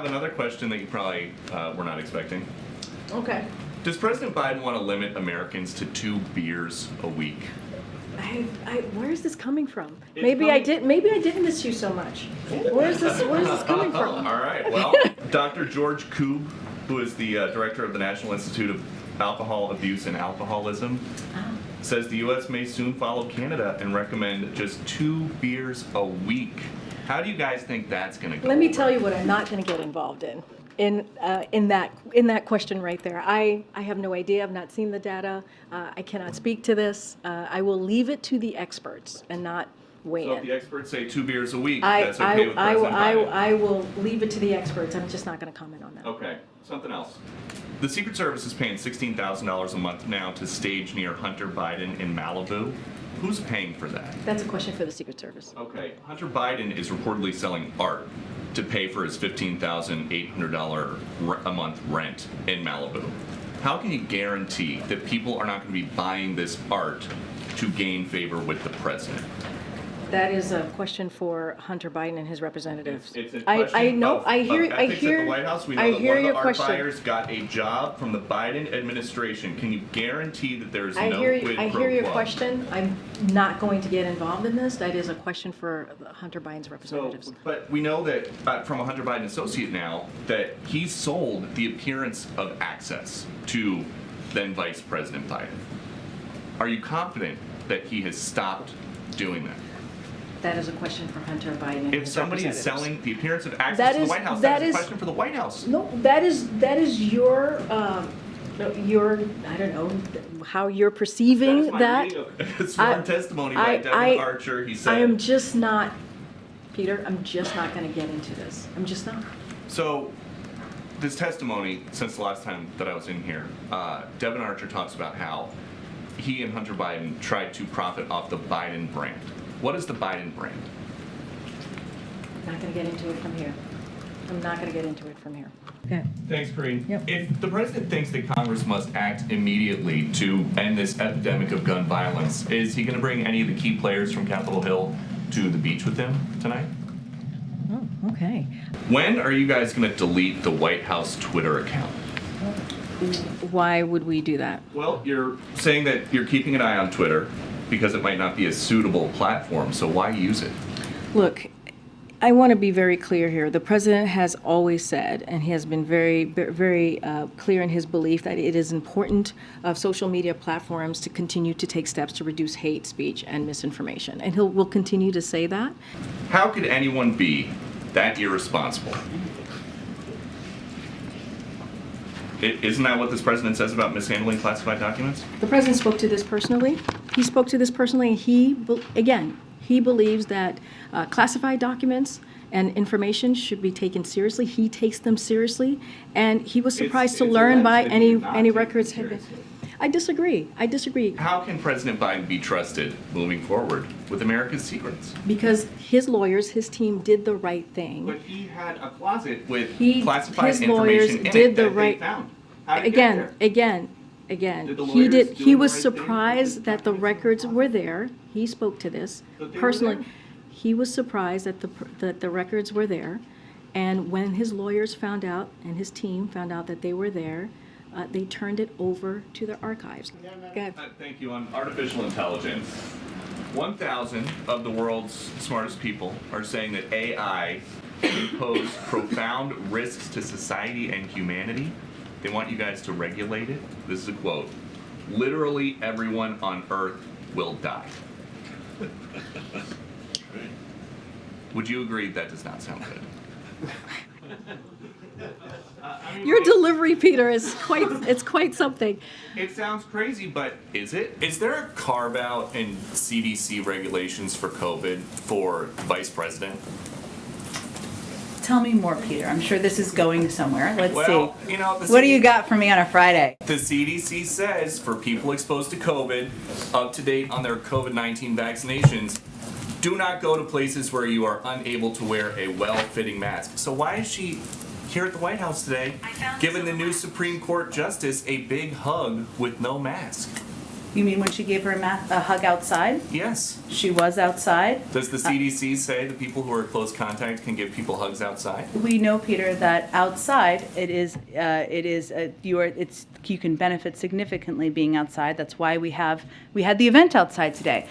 have another question that you probably were not expecting. Okay. Does President Biden want to limit Americans to 2 beers a week? Where is this coming from? Maybe I didn't miss you so much. Where is this coming from? All right. Well, Dr. George Koob, who is the director of the National Institute of Alcohol Abuse and Alcoholism, says the U.S. may soon follow Canada and recommend just 2 beers a week. How do you guys think that's going to go? Let me tell you what I'm not going to get involved in that question right there. I have no idea. I've not seen the data. I cannot speak to this. I will leave it to the experts and not weigh in. So if the experts say 2 beers a week, that's okay with President Biden? I will leave it to the experts. I'm just not going to comment on that. Okay. Something else. The Secret Service is paying $16,000 a month now to stage near Hunter Biden in Malibu. Who's paying for that? That's a question for the Secret Service. Okay. Hunter Biden is reportedly selling art to pay for his $15,800 a month rent in Malibu. How can you guarantee that people are not going to be buying this art to gain favor with the president? That is a question for Hunter Biden and his representatives. It's a question I know. of I hear. ethics at the White House. We know that one of the art question. buyers got a job from the Biden administration. Can you guarantee that there's no quid pro quo? I hear your question. I'm not going to get involved in this. That is a question for Hunter Biden's representatives. So, but we know that from a Hunter Biden associate now that he sold the appearance of access to then Vice President Biden. Are you confident that he has stopped doing that? That is a question for Hunter Biden and If his somebody is representatives. selling the appearance of access to the White House, that is a question for the White House. No, that is your I don't know how you're perceiving that. It's sworn testimony by Devin Archer. He said, I am just not, Peter. I'm just not going to get into this. I'm just not. So, this testimony, since the last time that I was in here, Devin Archer talks about how he and Hunter Biden tried to profit off the Biden brand. What is the Biden brand? I'm not going to get into it from here. I'm not going to get into it from here. Okay. Thanks, Karine. Yep. If the president thinks that Congress must act immediately to end this epidemic of gun violence, is he going to bring any of the key players from Capitol Hill to the beach with him tonight? Oh, okay. When are you guys going to delete the White House Twitter account? Why would we do that? Well, you're saying that you're keeping an eye on Twitter because it might not be a suitable platform, so why use it? Look, I want to be very clear here. The president has always said, and he has been very, very clear in his belief that it is important of social media platforms to continue to take steps to reduce hate speech and misinformation. And will continue to say that. How could anyone be that irresponsible? Isn't that what this president says about mishandling classified documents? The president spoke to this personally. He spoke to this personally, and he believes that classified documents and information should be taken seriously. He takes them seriously, and he was surprised to learn by any records have been. I disagree. How can President Biden be trusted moving forward with America's secrets? Because his lawyers, his team did the right thing. But he had a closet with classified his lawyers information in did it the that right they found. How did it get there? Again. Did the He lawyers did. do He the was right thing? surprised that the Documents records in were there. He spoke to this But they were personally. there. He was surprised that the records were there, and when his lawyers found out and his team found out that they were there, they turned it over to their archives. Go ahead. Thank you. On artificial intelligence, 1,000 of the world's smartest people are saying that AI can pose profound risks to society and humanity. They want you guys to regulate it. This is a quote. Literally everyone on Earth will die. Would you agree that does not sound good? Your delivery, Peter, is quite something. It sounds crazy, but is it? Is there a carve out in CDC regulations for COVID for vice president? Tell me more, Peter. I'm sure this is going somewhere. Let's see. You know, What do you got for me on a Friday? The CDC says for people exposed to COVID, up to date on their COVID-19 vaccinations, do not go to places where you are unable to wear a well-fitting mask. So why is she here at the White House today giving the new Supreme Court justice a big hug with no mask? You mean when she gave her a hug outside? Yes. She was outside. Does the CDC say that people who are close contact can give people hugs outside? We know, Peter, that outside you can benefit significantly being outside. That's why we had the event outside today.